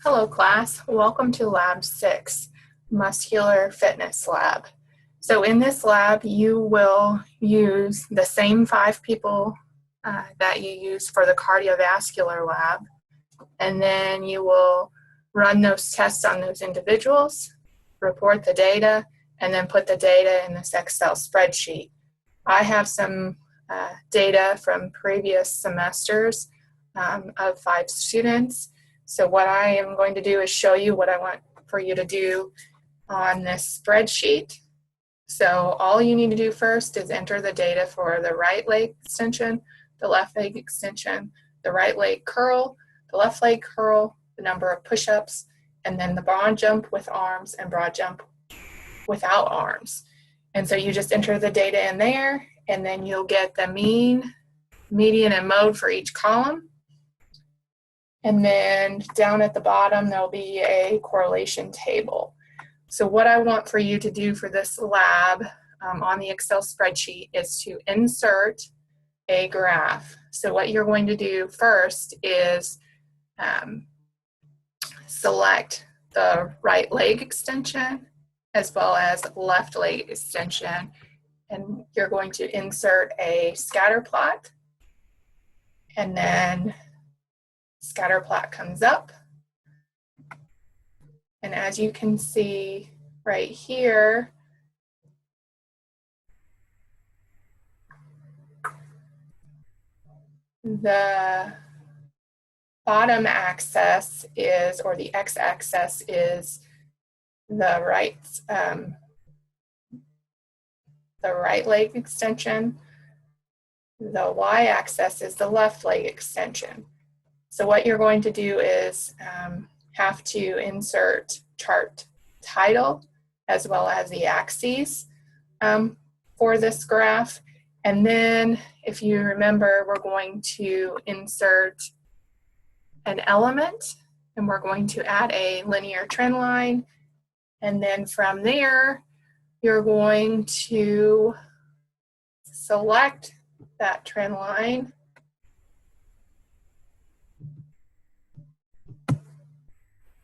Hello class, welcome to Lab 6, Muscular Fitness Lab. So in this lab you will use the same 5 people that you use for the cardiovascular lab, and then you will run those tests on those individuals, report the data, and then put the data in this Excel spreadsheet. I have some data from previous semesters of 5 students. So what I am going to do is show you what I want for you to do on this spreadsheet. So all you need to do first is enter the data for the right leg extension, the left leg extension, the right leg curl, the left leg curl, the number of push-ups, and then the broad jump with arms and broad jump without arms. And so you just enter the data in there, and then you'll get the mean, median, and mode for each column. And then down at the bottom, there'll be a correlation table. So what I want for you to do for this lab on the Excel spreadsheet is to insert a graph. So what you're going to do first is select the right leg extension as well as left leg extension. And you're going to insert a scatter plot, and then scatter plot comes up, and as you can see right here, the bottom axis is, or the x-axis is the right leg extension. The y-axis is the left leg extension. So what you're going to do is have to insert chart title as well as the axes for this graph. And then if you remember, we're going to insert an element, and we're going to add a linear trend line. And then from there, you're going to select that trend line,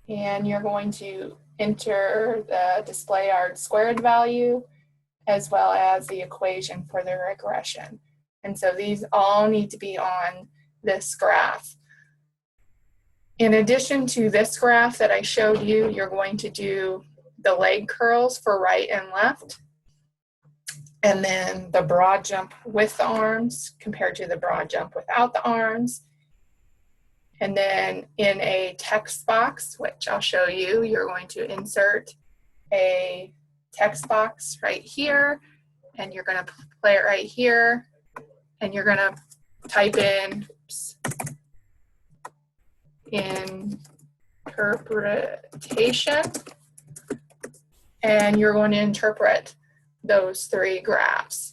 and you're going to enter the display R² value as well as the equation for the regression. And so these all need to be on this graph. In addition to this graph that I showed you, you're going to do the leg curls for right and left, and then the broad jump with the arms compared to the broad jump without the arms. And then in a text box, which I'll show you, you're going to insert a text box right here, and you're going to play it right here, and you're going to type in interpretation, and you're going to interpret those 3 graphs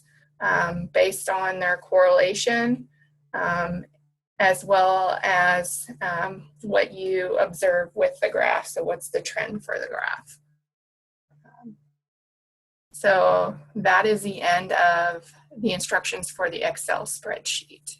based on their correlation, as well as what you observe with the graph. So what's the trend for the graph? So that is the end of the instructions for the Excel spreadsheet.